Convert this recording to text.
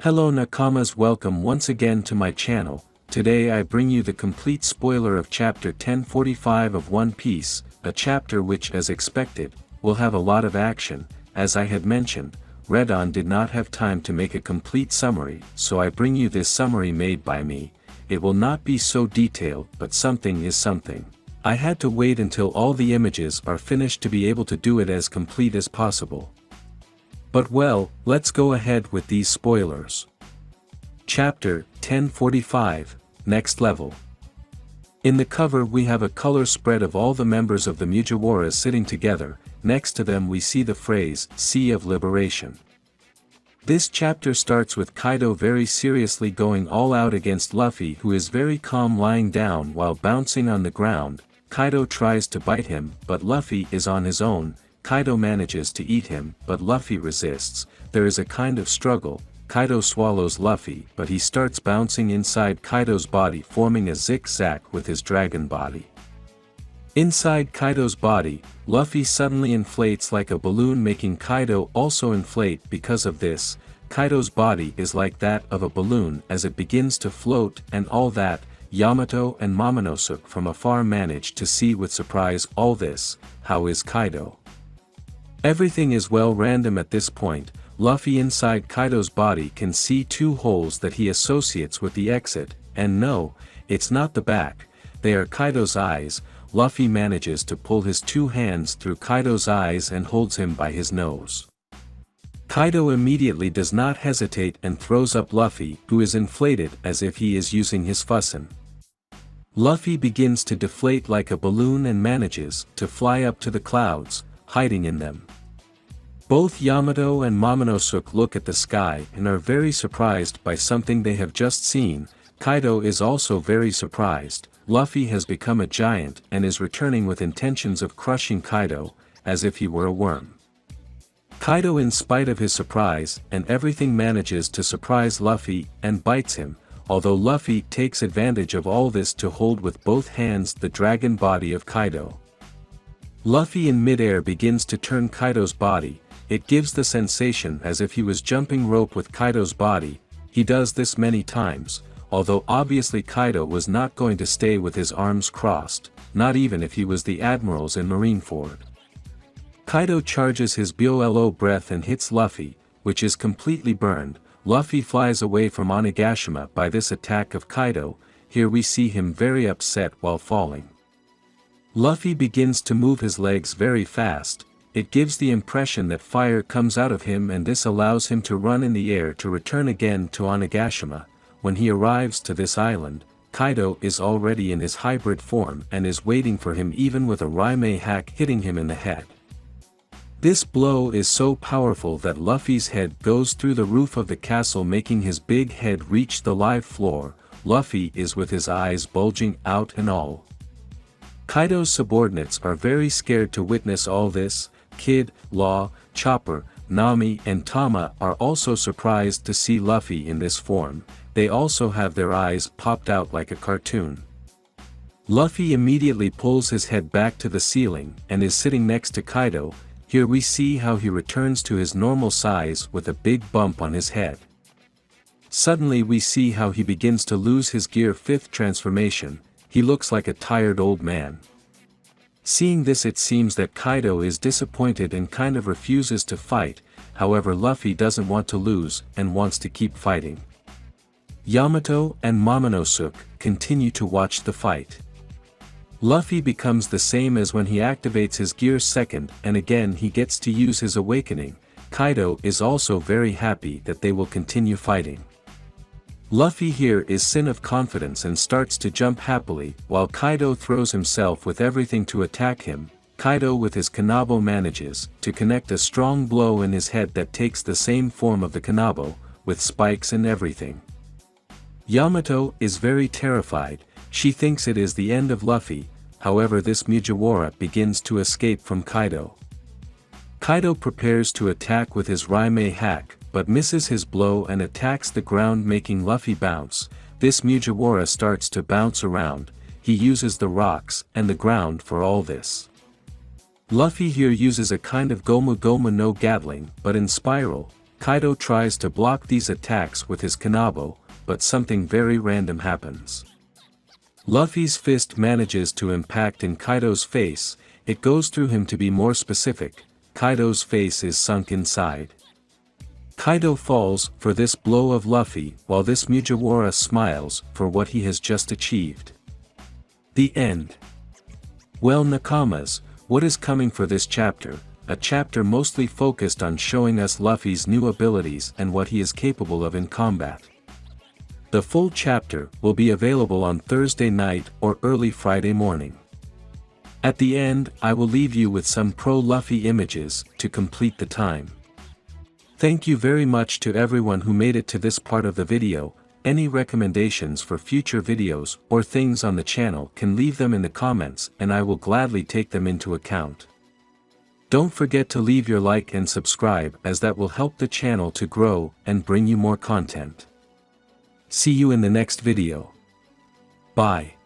Hello Nakamas, welcome once again to my channel. Today I bring you the complete spoiler of chapter 1045 of One Piece, a chapter which as expected, will have a lot of action. As I had mentioned, Redon did not have time to make a complete summary, so I bring you this summary made by me. It will not be so detailed, but something is something. I had to wait until all the images are finished to be able to do it as complete as possible. But well, let's go ahead with these spoilers. Chapter 1045, Next Level. In the cover we have a color spread of all the members of the Mugiwara sitting together. Next to them we see the phrase, Sea of Liberation. This chapter starts with Kaido very seriously going all out against Luffy, who is very calm lying down while bouncing on the ground. Kaido tries to bite him, but Luffy is on his own. Kaido manages to eat him, but Luffy resists. There is a kind of struggle. Kaido swallows Luffy, but he starts bouncing inside Kaido's body, forming a zigzag with his dragon body. Inside Kaido's body, Luffy suddenly inflates like a balloon, making Kaido also inflate. Because of this, Kaido's body is like that of a balloon as it begins to float, and all that. Yamato and Momonosuke from afar manage to see with surprise all this. How is Kaido? Everything is well random at this point. Luffy inside Kaido's body can see two holes that he associates with the exit, and no, it's not the back, they are Kaido's eyes. Luffy manages to pull his two hands through Kaido's eyes and holds him by his nose. Kaido immediately does not hesitate and throws up Luffy, who is inflated as if he is using his fussen. Luffy begins to deflate like a balloon and manages to fly up to the clouds, hiding in them. Both Yamato and Momonosuke look at the sky and are very surprised by something they have just seen. Kaido is also very surprised. Luffy has become a giant and is returning with intentions of crushing Kaido, as if he were a worm. Kaido, in spite of his surprise and everything, manages to surprise Luffy and bites him, although Luffy takes advantage of all this to hold with both hands the dragon body of Kaido. Luffy in midair begins to turn Kaido's body. It gives the sensation as if he was jumping rope with Kaido's body. He does this many times, although obviously Kaido was not going to stay with his arms crossed, not even if he was the admirals in Marineford. Kaido charges his BOLO breath and hits Luffy, which is completely burned. Luffy flies away from Onigashima by this attack of Kaido. Here we see him very upset while falling. Luffy begins to move his legs very fast. It gives the impression that fire comes out of him, and this allows him to run in the air to return again to Onigashima. When he arrives to this island, Kaido is already in his hybrid form and is waiting for him, even with a Raime hack hitting him in the head. This blow is so powerful that Luffy's head goes through the roof of the castle, making his big head reach the live floor. Luffy is with his eyes bulging out and all. Kaido's subordinates are very scared to witness all this. Kid, Law, Chopper, Nami and Tama are also surprised to see Luffy in this form. They also have their eyes popped out like a cartoon. Luffy immediately pulls his head back to the ceiling and is sitting next to Kaido. Here we see how he returns to his normal size with a big bump on his head. Suddenly we see how he begins to lose his Gear 5th transformation. He looks like a tired old man. Seeing this, it seems that Kaido is disappointed and kind of refuses to fight. However, Luffy doesn't want to lose and wants to keep fighting. Yamato and Momonosuke continue to watch the fight. Luffy becomes the same as when he activates his Gear 2nd, and again he gets to use his awakening. Kaido is also very happy that they will continue fighting. Luffy here is sin of confidence and starts to jump happily, while Kaido throws himself with everything to attack him. Kaido with his Kanabo manages to connect a strong blow in his head that takes the same form of the Kanabo, with spikes and everything. Yamato is very terrified. She thinks it is the end of Luffy. However, this Mugiwara begins to escape from Kaido. Kaido prepares to attack with his Raime hack, but misses his blow and attacks the ground, making Luffy bounce. This Mugiwara starts to bounce around. He uses the rocks and the ground for all this. Luffy here uses a kind of Gomu Gomu no Gatling, but in spiral. Kaido tries to block these attacks with his kanabo, but something very random happens. Luffy's fist manages to impact in Kaido's face. It goes through him. To be more specific, Kaido's face is sunk inside. Kaido falls for this blow of Luffy, while this Mugiwara smiles for what he has just achieved. The end. Well, Nakamas, what is coming for this chapter? A chapter mostly focused on showing us Luffy's new abilities and what he is capable of in combat. The full chapter will be available on Thursday night or early Friday morning. At the end, I will leave you with some pro-Luffy images to complete the time. Thank you very much to everyone who made it to this part of the video. Any recommendations for future videos or things on the channel can leave them in the comments and I will gladly take them into account. Don't forget to leave your like and subscribe, as that will help the channel to grow and bring you more content. See you in the next video. Bye.